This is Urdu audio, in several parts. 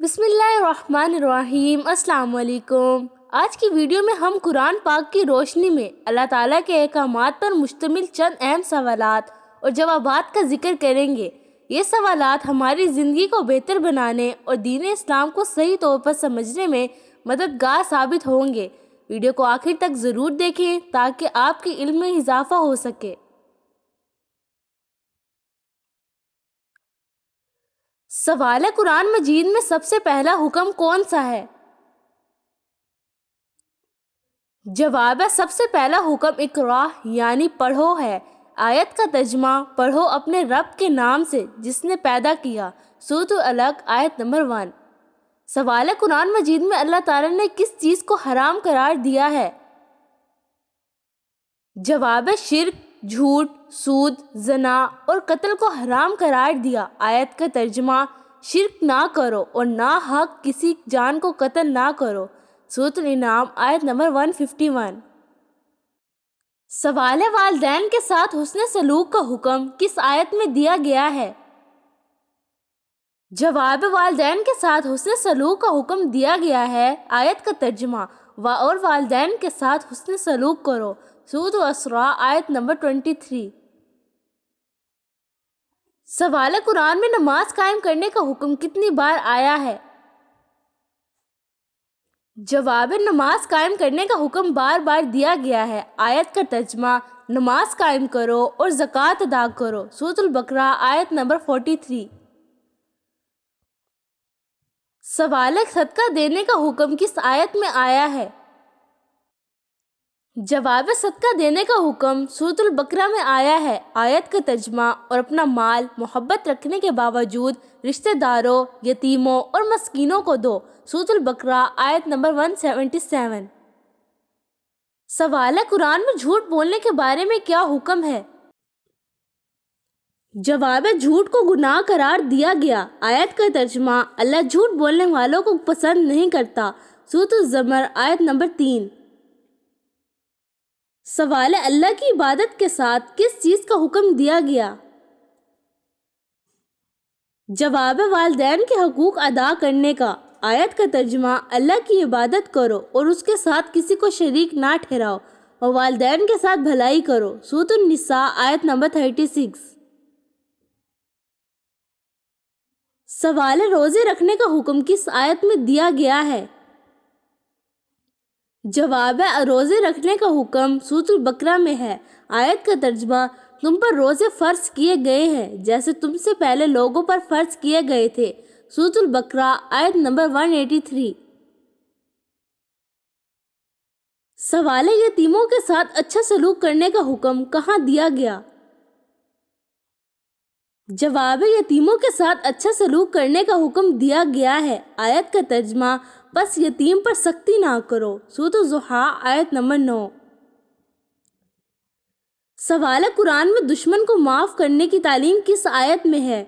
بسم اللہ الرحمن الرحیم۔ السلام علیکم۔ آج کی ویڈیو میں ہم قرآن پاک کی روشنی میں اللہ تعالیٰ کے احکامات پر مشتمل چند اہم سوالات اور جوابات کا ذکر کریں گے۔ یہ سوالات ہماری زندگی کو بہتر بنانے اور دین اسلام کو صحیح طور پر سمجھنے میں مددگار ثابت ہوں گے۔ ویڈیو کو آخر تک ضرور دیکھیں تاکہ آپ کے علم میں اضافہ ہو سکے۔ سوال ہے، قرآن مجید میں سب سے پہلا حکم کون سا ہے؟ جواب ہے، سب سے پہلا حکم اقرا یعنی پڑھو ہے۔ آیت کا ترجمہ، پڑھو اپنے رب کے نام سے جس نے پیدا کیا۔ سورۃ العلق آیت نمبر 1۔ سوال ہے، قرآن مجید میں اللہ تعالیٰ نے کس چیز کو حرام قرار دیا ہے؟ جواب ہے، شرک، جھوٹ، سود، زنا اور قتل کو حرام قرار دیا۔ آیت کا ترجمہ، شرک نہ کرو اور ناحق کسی جان کو قتل نہ کرو۔ سورۃ الانعام آیت نمبر 151۔ سوال ہے، والدین کے ساتھ حسن سلوک کا حکم کس آیت میں دیا گیا ہے؟ جواب ہے، والدین کے ساتھ حسن سلوک کا حکم دیا گیا ہے۔ آیت کا ترجمہ، اور والدین کے ساتھ حسن سلوک کرو۔ سورۃ الاسراء آیت نمبر 23۔ سوال ہے، قرآن میں نماز قائم کرنے کا حکم کتنی بار آیا ہے؟ جواب ہے، نماز قائم کرنے کا حکم بار بار دیا گیا ہے۔ آیت کا ترجمہ، نماز قائم کرو اور زکوٰۃ ادا کرو۔ سورۃ البقرہ آیت نمبر 43۔ سوال ہے، صدقہ دینے کا حکم کس آیت میں آیا ہے؟ جواب ہے، صدقہ دینے کا حکم سورۃ البقرہ میں آیا ہے۔ آیت کا ترجمہ، اور اپنا مال محبت رکھنے کے باوجود رشتہ داروں، یتیموں اور مسکینوں کو دو۔ سورۃ البقرہ آیت نمبر 177۔ سوال ہے، قرآن میں جھوٹ بولنے کے بارے میں کیا حکم ہے؟ جواب ہے، جھوٹ کو گناہ قرار دیا گیا۔ آیت کا ترجمہ، اللہ جھوٹ بولنے والوں کو پسند نہیں کرتا۔ سورۃ الزمر آیت نمبر 3۔ سوال ہے، اللہ کی عبادت کے ساتھ کس چیز کا حکم دیا گیا؟ جواب ہے، والدین کے حقوق ادا کرنے کا۔ آیت کا ترجمہ، اللہ کی عبادت کرو اور اس کے ساتھ کسی کو شریک نہ ٹھہراؤ اور والدین کے ساتھ بھلائی کرو۔ سورۃ النساء آیت نمبر 36۔ سوال ہے، روزے رکھنے کا حکم کس آیت میں دیا گیا ہے؟ جواب ہے، روزے رکھنے کا حکم سورۃ البقرہ میں ہے۔ آیت کا ترجمہ، تم پر روزے فرض کیے گئے ہیں جیسے تم سے پہلے لوگوں پر فرض کیے گئے تھے۔ سورۃ البقرہ آیت نمبر 183۔ سوال ہے، یتیموں کے ساتھ اچھا سلوک کرنے کا حکم کہاں دیا گیا؟ جواب ہے، یتیموں کے ساتھ اچھا سلوک کرنے کا حکم دیا گیا ہے۔ آیت کا ترجمہ، بس یتیم پر سختی نہ کرو۔ سورۃ الضحیٰ آیت نمبر 9۔ سوال ہے، قرآن میں دشمن کو معاف کرنے کی تعلیم کس آیت میں ہے؟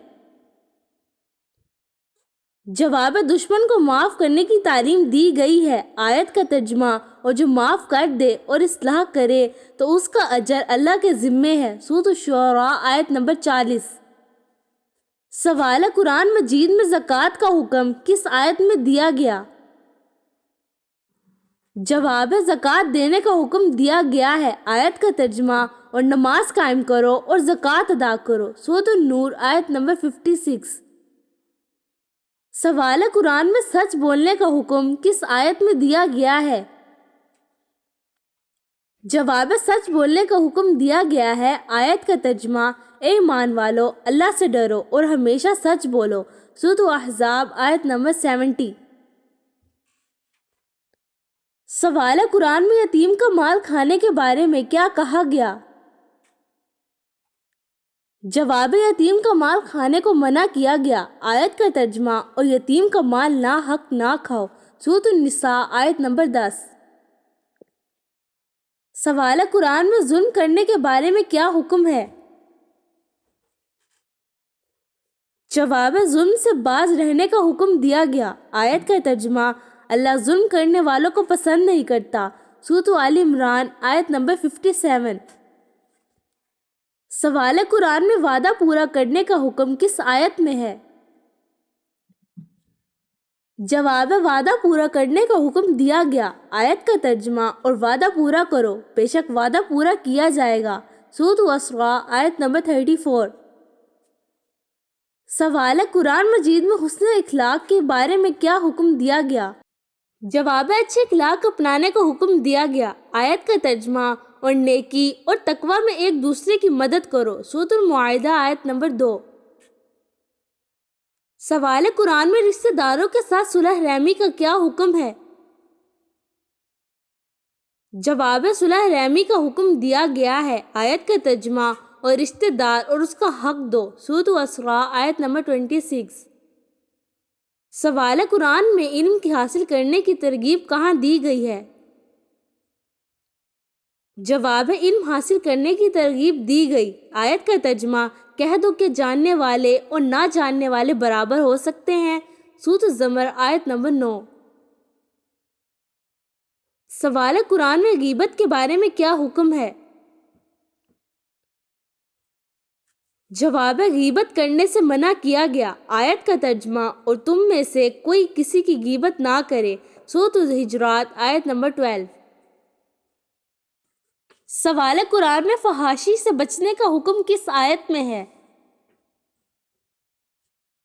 جواب ہے، دشمن کو معاف کرنے کی تعلیم دی گئی ہے۔ آیت کا ترجمہ، اور جو معاف کر دے اور اصلاح کرے تو اس کا اجر اللہ کے ذمے ہے۔ سورۃ الشعراء آیت نمبر 40۔ سوال ہے، قرآن مجید میں زکوٰۃ کا حکم کس آیت میں دیا گیا؟ جواب ہے، زکوٰۃ دینے کا حکم دیا گیا ہے۔ آیت کا ترجمہ، اور نماز قائم کرو اور زکوٰۃ ادا کرو۔ سورۃ النور آیت نمبر 56۔ سوال ہے، قرآن میں سچ بولنے کا حکم کس آیت میں دیا گیا ہے؟ جواب ہے، سچ بولنے کا حکم دیا گیا ہے۔ آیت کا ترجمہ، اے ایمان والو، اللہ سے ڈرو اور ہمیشہ سچ بولو۔ سورۃ الاحزاب آیت نمبر 70۔ سوال ہے، قرآن میں یتیم کا مال کھانے کے بارے میں کیا کہا گیا؟ جواب ہے، یتیم کا مال کھانے کو منع کیا گیا۔ آیت کا ترجمہ، اور یتیم کا مال ناحق نہ کھاؤ۔ سورۃ النساء آیت نمبر 10۔ سوال ہے، قرآن میں ظلم کرنے کے بارے میں کیا حکم ہے؟ جواب ہے، ظلم سے باز رہنے کا حکم دیا گیا۔ آیت کا ترجمہ، اللہ ظلم کرنے والوں کو پسند نہیں کرتا۔ سورۃ آل عمران آیت نمبر 57۔ سوال ہے، قرآن میں وعدہ پورا کرنے کا حکم کس آیت میں ہے؟ جواب وعدہ پورا کرنے کا حکم دیا گیا، آیت کا ترجمہ، اور وعدہ پورا کرو، بے شک وعدہ پورا کیا جائے گا، سورۃ الاسراء آیت نمبر 34۔ سوال ہے، قرآن مجید میں حسن اخلاق کے بارے میں کیا حکم دیا گیا؟ جواب ہے، اچھے اخلاق اپنانے کا حکم دیا گیا، آیت کا ترجمہ، اور نیکی اور تقوی میں ایک دوسرے کی مدد کرو، سورۃ المائدہ آیت نمبر 2۔ سوال ہے، قرآن میں رشتہ داروں کے ساتھ صلح رحمی کا کیا حکم ہے؟ جواب ہے، صلح رحمی کا حکم دیا گیا ہے، آیت کا ترجمہ، اور رشتہ دار اور اس کا حق دو، سورۃ الاسراء آیت نمبر 26۔ سوال ہے، قرآن میں علم کی حاصل کرنے کی ترغیب کہاں دی گئی ہے؟ جواب ہے، علم حاصل کرنے کی ترغیب دی گئی، آیت کا ترجمہ، کہہ دو کہ جاننے والے اور نہ جاننے والے برابر ہو سکتے ہیں، سورۃ الزمر آیت نمبر 9۔ سوال ہے، قرآن میں غیبت کے بارے میں کیا حکم ہے؟ جواب ہے، غیبت کرنے سے منع کیا گیا، آیت کا ترجمہ، اور تم میں سے کوئی کسی کی غیبت نہ کرے، سورۃ الحجرات آیت نمبر 12۔ سوال ہے، قرآن میں فحاشی سے بچنے کا حکم کس آیت میں ہے؟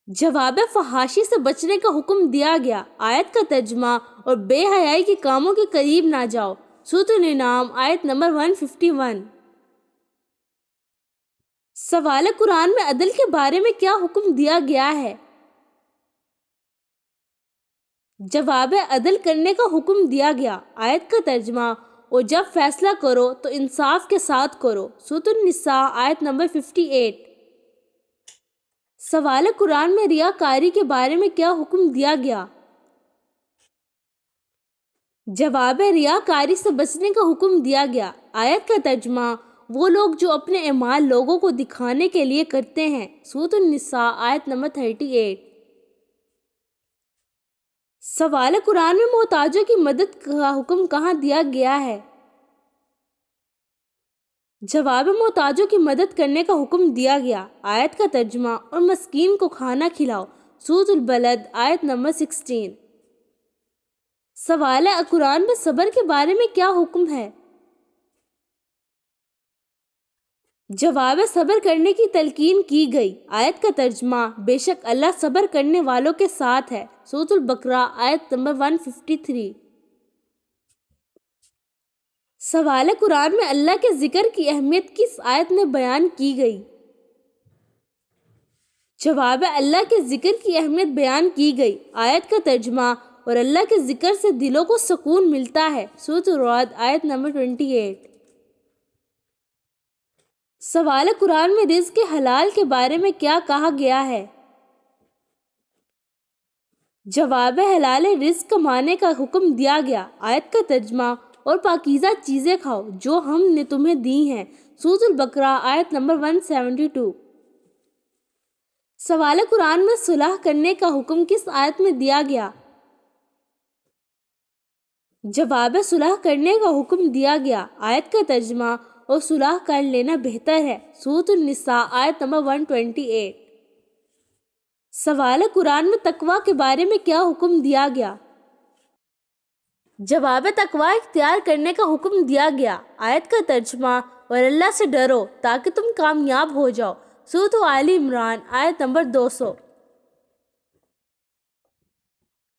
جواب ہے، فحاشی سے بچنے کا حکم دیا گیا، آیت کا ترجمہ، اور بے حیائی کے کاموں کے قریب نہ جاؤ، سورۃ الانعام آیت نمبر 151۔ سوال ہے، قرآن میں عدل کے بارے میں کیا حکم دیا گیا ہے؟ جواب ہے، عدل کرنے کا حکم دیا گیا، آیت کا ترجمہ، اور جب فیصلہ کرو تو انصاف کے ساتھ کرو، سورۃ النساء آیت نمبر 58۔ سوال ہے، قرآن میں ریاکاری کے بارے میں کیا حکم دیا گیا؟ جواب ہے، ریاکاری سے بچنے کا حکم دیا گیا، آیت کا ترجمہ، وہ لوگ جو اپنے اعمال لوگوں کو دکھانے کے لیے کرتے ہیں، سورۃ النساء آیت نمبر 38۔ سوال ہے، قرآن میں محتاجوں کی مدد کا حکم کہاں دیا گیا ہے؟ جواب ہے، محتاجوں کی مدد کرنے کا حکم دیا گیا، آیت کا ترجمہ، اور مسکین کو کھانا کھلاؤ، سورۃ البلد آیت نمبر 16۔ سوال ہے، قرآن میں صبر کے بارے میں کیا حکم ہے؟ جواب ہے، صبر کرنے کی تلقین کی گئی، آیت کا ترجمہ، بے شک اللہ صبر کرنے والوں کے ساتھ ہے، سورۃ البقرہ آیت نمبر 153۔ سوال ہے، قرآن میں اللہ کے ذکر کی اہمیت کس آیت میں بیان کی گئی؟ جواب ہے، اللہ کے ذکر کی اہمیت بیان کی گئی، آیت کا ترجمہ، اور اللہ کے ذکر سے دلوں کو سکون ملتا ہے، سورۃ الرعد آیت نمبر 28۔ سوال ہے، قرآن میں رزق کے حلال کے بارے میں کیا کہا گیا ہے؟ جواب ہے، حلال رزق کمانے کا حکم دیا گیا، آیت کا ترجمہ، اور پاکیزہ چیزیں کھاؤ جو ہم نے تمہیں دی ہیں، سورۃ البقرہ آیت نمبر 172۔ سوال ہے، قرآن میں صلح کرنے کا حکم کس آیت میں دیا گیا؟ جواب ہے، صلح کرنے کا حکم دیا گیا، آیت کا ترجمہ، اور صلح کر لینا بہتر ہے، سورۃ النساء آیت نمبر 128۔ سوال ہے، قرآن میں تقوی کے بارے میں کیا حکم دیا گیا؟ جواب ہے، تقوی اختیار کرنے کا حکم دیا گیا، آیت کا ترجمہ، اور اللہ سے ڈرو تاکہ تم کامیاب ہو جاؤ، سورۃ آل عمران آیت نمبر 200۔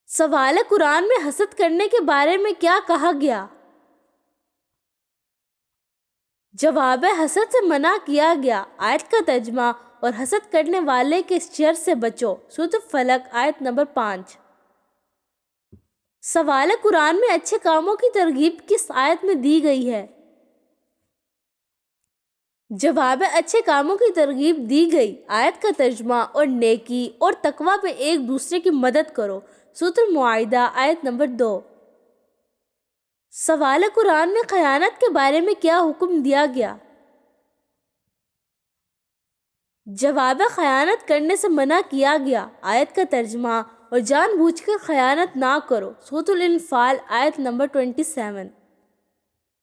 سوال ہے، قرآن میں حسد کرنے کے بارے میں کیا کہا گیا؟ جواب ہے، حسد سے منع کیا گیا، آیت کا ترجمہ، اور حسد کرنے والے کے شر سے بچو، سورۃ الفلق آیت نمبر 5۔ سوال ہے، قرآن میں اچھے کاموں کی ترغیب کس آیت میں دی گئی ہے؟ جواب ہے، اچھے کاموں کی ترغیب دی گئی، آیت کا ترجمہ، اور نیکی اور تقوی پہ ایک دوسرے کی مدد کرو، سورۃ المائدہ آیت نمبر 2۔ سوال ہے، قرآن میں خیانت کے بارے میں کیا حکم دیا گیا؟ جواب ہے، خیانت کرنے سے منع کیا گیا، آیت کا ترجمہ، اور جان بوجھ کر خیانت نہ کرو، سورۃ الانفال آیت نمبر 27۔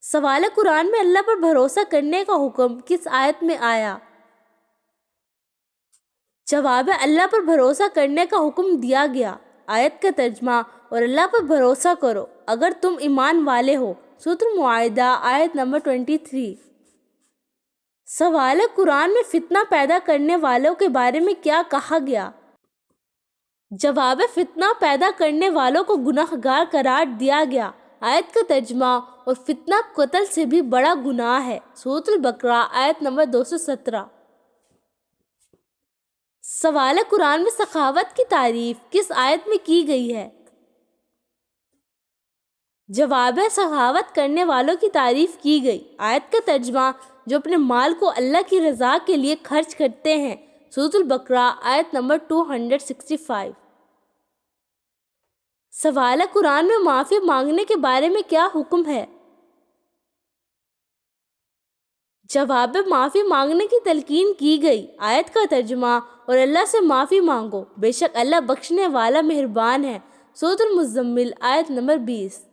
سوال ہے، قرآن میں اللہ پر بھروسہ کرنے کا حکم کس آیت میں آیا؟ جواب ہے، اللہ پر بھروسہ کرنے کا حکم دیا گیا، آیت کا ترجمہ اور اللہ پر بھروسہ کرو اگر تم ایمان والے ہو، سورۃ المائدہ آیت نمبر 23۔ سوال ہے قرآن میں فتنہ پیدا کرنے والوں کے بارے میں کیا کہا گیا؟ جواب ہے فتنہ پیدا کرنے والوں کو گناہ گار قرار دیا گیا۔ آیت کا ترجمہ اور فتنہ قتل سے بھی بڑا گناہ ہے، سورۃ البقرہ آیت نمبر 217۔ سوال ہے قرآن میں سخاوت کی تعریف کس آیت میں کی گئی ہے؟ جواب ہے سخاوت کرنے والوں کی تعریف کی گئی۔ آیت کا ترجمہ جو اپنے مال کو اللہ کی رضا کے لیے خرچ کرتے ہیں، سورۃ البقرہ آیت نمبر 265۔ سوال ہے قرآن میں معافی مانگنے کے بارے میں کیا حکم ہے؟ جواب ہے معافی مانگنے کی تلقین کی گئی۔ آیت کا ترجمہ اور اللہ سے معافی مانگو، بے شک اللہ بخشنے والا مہربان ہے، سورۃ المزمل آیت نمبر 20۔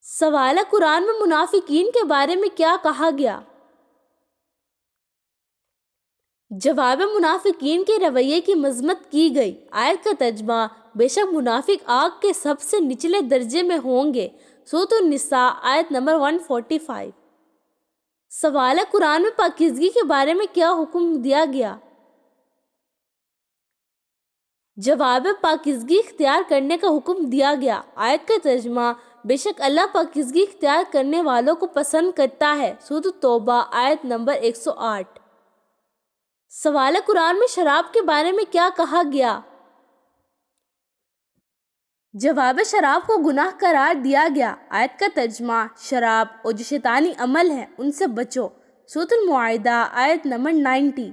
سوال ہے قرآن میں منافقین کے بارے میں کیا کہا گیا؟ جواب منافقین کے رویے کی مذمت کی گئی۔ آیت کا ترجمہ بے شک منافق آگ کے سب سے نچلے درجے میں ہوں گے، سورۃ النساء آیت نمبر 145۔ سوال ہے قرآن میں پاکیزگی کے بارے میں کیا حکم دیا گیا؟ جواب پاکیزگی اختیار کرنے کا حکم دیا گیا۔ آیت کا ترجمہ بے شک اللہ پاکیزگی اختیار کرنے والوں کو پسند کرتا ہے، سورۃ التوبہ آیت نمبر 108۔ سوال ہے قرآن میں شراب کے بارے میں کیا کہا گیا؟ جواب شراب کو گناہ قرار دیا گیا۔ آیت کا ترجمہ شراب اور جو شیطانی عمل ہے ان سے بچو، سورۃ المائدہ آیت نمبر 90۔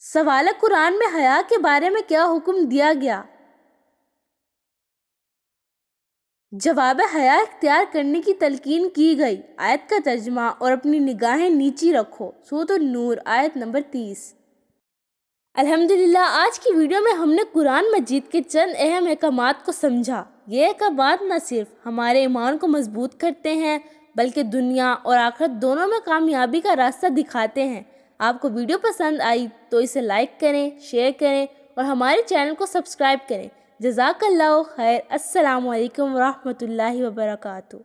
سوال ہے قرآن میں حیا کے بارے میں کیا حکم دیا گیا؟ جواب حیا اختیار کرنے کی تلقین کی گئی۔ آیت کا ترجمہ اور اپنی نگاہیں نیچی رکھو، سورۃ النور آیت نمبر 30۔ الحمدللہ آج کی ویڈیو میں ہم نے قرآن مجید کے چند اہم احکامات کو سمجھا۔ یہ احکامات نہ صرف ہمارے ایمان کو مضبوط کرتے ہیں بلکہ دنیا اور آخرت دونوں میں کامیابی کا راستہ دکھاتے ہیں۔ آپ کو ویڈیو پسند آئی تو اسے لائک کریں، شیئر کریں اور ہمارے چینل کو سبسکرائب کریں۔ جزاک اللہ خیر۔ السلام علیکم ورحمۃ اللہ وبرکاتہ۔